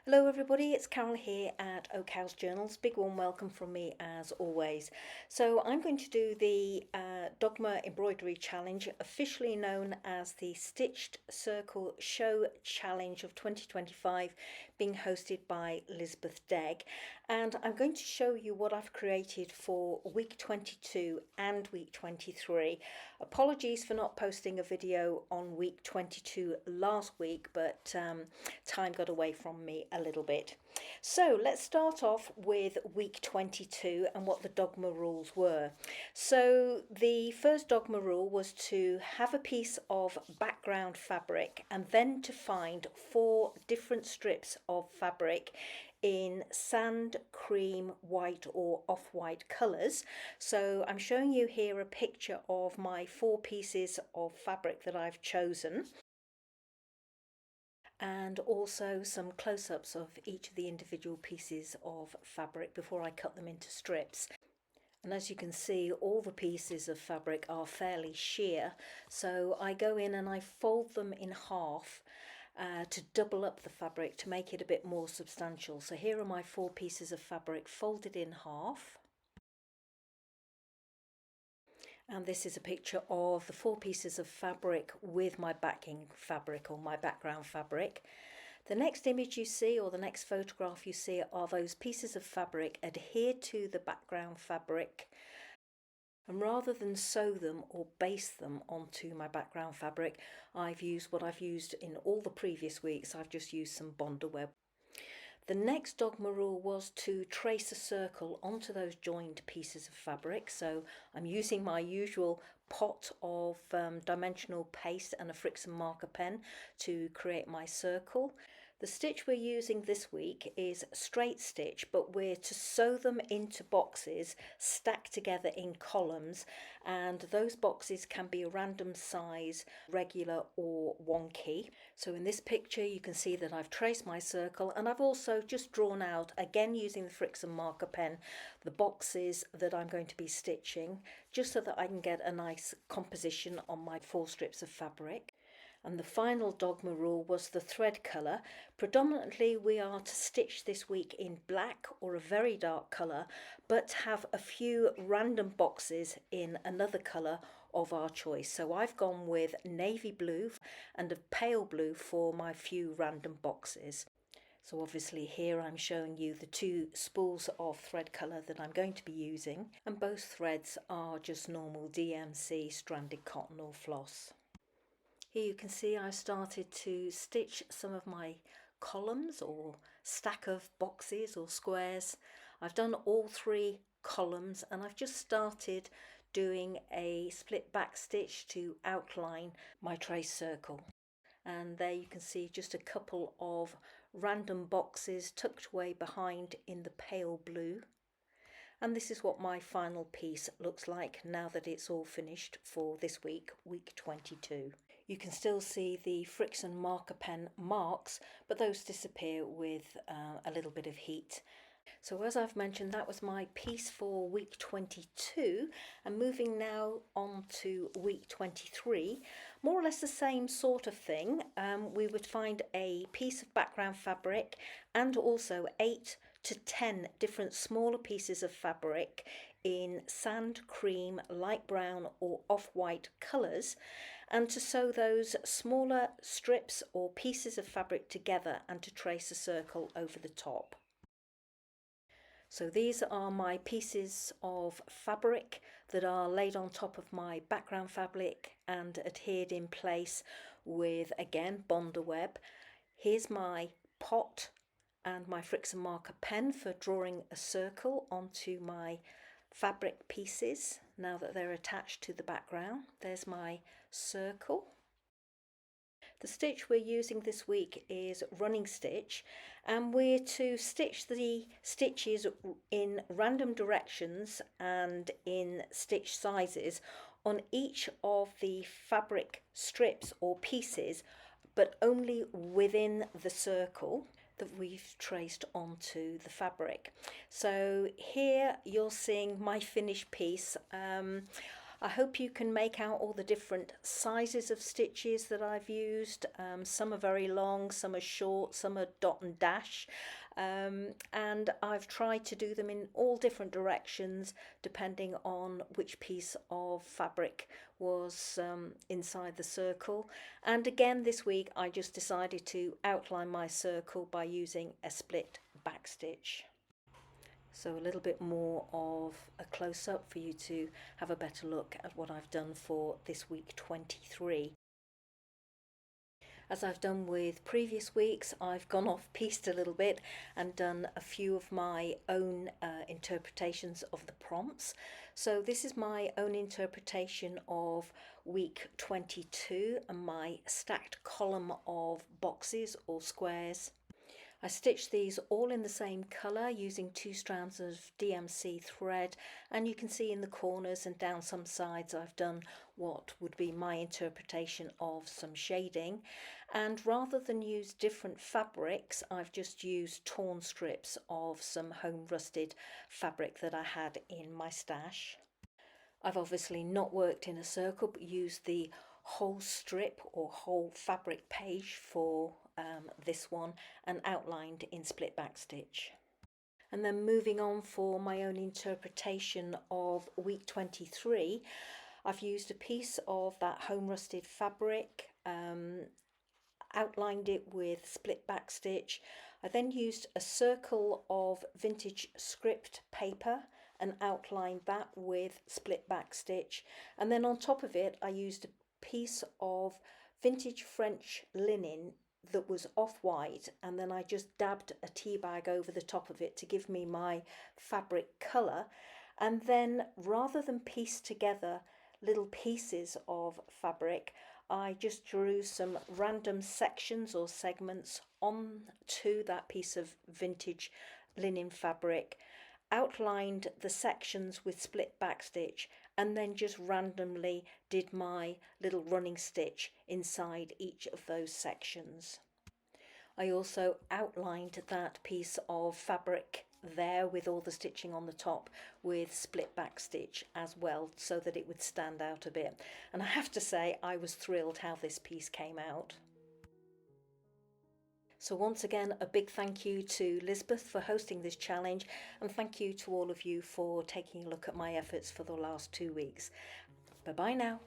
Hello everybody, it's Carol here at Oak House Journals. Big warm welcome from me as always. So I'm going to do the Dogma Embroidery Challenge, officially known as the Stitched Circle Show Challenge of 2025, being hosted by Lisbeth Degn. And I'm going to show you what I've created for week 22 and week 23. Apologies for not posting a video on week 22 last week, but time got away from me a little bit. So let's start off with week 22 and what the dogma rules were. So the first dogma rule was to have a piece of background fabric and then to find 4 different strips of fabric in sand, cream, white or off-white colours. So I'm showing you here a picture of my 4 pieces of fabric that I've chosen, and also some close-ups of each of the individual pieces of fabric before I cut them into strips. And as you can see, all the pieces of fabric are fairly sheer, so I go in and I fold them in half to double up the fabric to make it a bit more substantial. So here are my 4 pieces of fabric folded in half. And this is a picture of the 4 pieces of fabric with my backing fabric or my background fabric. The next image you see, or the next photograph you see, are those pieces of fabric adhered to the background fabric. And rather than sew them or baste them onto my background fabric, I've used what I've used in all the previous weeks. I've just used some Bonder web. The next dogma rule was to trace a circle onto those joined pieces of fabric. So I'm using my usual pot of dimensional paste and a Friction marker pen to create my circle. The stitch we're using this week is straight stitch, but we're to sew them into boxes stacked together in columns, and those boxes can be a random size, regular or wonky. So in this picture you can see that I've traced my circle, and I've also just drawn out, again using the Friction marker pen, the boxes that I'm going to be stitching, just so that I can get a nice composition on my 4 strips of fabric. And the final dogma rule was the thread colour. Predominantly we are to stitch this week in black or a very dark colour, but have a few random boxes in another colour of our choice. So I've gone with navy blue and a pale blue for my few random boxes. So obviously here I'm showing you the 2 spools of thread colour that I'm going to be using, and both threads are just normal DMC stranded cotton or floss. Here you can see I started to stitch some of my columns or stack of boxes or squares. I've done all 3 columns, and I've just started doing a split back stitch to outline my trace circle. And there you can see just a couple of random boxes tucked away behind in the pale blue. And this is what my final piece looks like now that it's all finished for this week, week 22. You can still see the Friction marker pen marks, but those disappear with a little bit of heat. So as I've mentioned, that was my piece for week 22, and moving now on to week 23, more or less the same sort of thing. We would find a piece of background fabric and also 8 to 10 different smaller pieces of fabric in sand, cream, light brown or off-white colours, and to sew those smaller strips or pieces of fabric together and to trace a circle over the top. So these are my pieces of fabric that are laid on top of my background fabric and adhered in place with, again, Bonder web. Here's my pot and my Friction marker pen for drawing a circle onto my fabric pieces now that they're attached to the background. There's my circle. The stitch we're using this week is running stitch, and we're to stitch the stitches in random directions and in stitch sizes on each of the fabric strips or pieces, but only within the circle that we've traced onto the fabric. So here you're seeing my finished piece. I hope you can make out all the different sizes of stitches that I've used. Some are very long, some are short, some are dot and dash. And I've tried to do them in all different directions depending on which piece of fabric was inside the circle. And again this week I just decided to outline my circle by using a split back stitch. So a little bit more of a close-up for you to have a better look at what I've done for this week 23. As I've done with previous weeks, I've gone off piste a little bit and done a few of my own interpretations of the prompts. So this is my own interpretation of week 22 and my stacked column of boxes or squares. I stitched these all in the same colour using 2 strands of DMC thread, and you can see in the corners and down some sides I've done what would be my interpretation of some shading. And rather than use different fabrics, I've just used torn strips of some home rusted fabric that I had in my stash. I've obviously not worked in a circle but used the whole strip or whole fabric page for this one and outlined in split back stitch. And then moving on for my own interpretation of week 23, I've used a piece of that home rusted fabric, outlined it with split back stitch. I then used a circle of vintage script paper and outlined that with split back stitch, and then on top of it I used a piece of vintage French linen that was off-white, and then I just dabbed a tea bag over the top of it to give me my fabric colour. And then rather than piece together little pieces of fabric, I just drew some random sections or segments onto that piece of vintage linen fabric, outlined the sections with split back stitch, and then just randomly did my little running stitch inside each of those sections. I also outlined that piece of fabric there with all the stitching on the top with split back stitch as well, so that it would stand out a bit. And I have to say I was thrilled how this piece came out. So once again, a big thank you to Lisbeth for hosting this challenge, and thank you to all of you for taking a look at my efforts for the last 2 weeks. Bye bye now.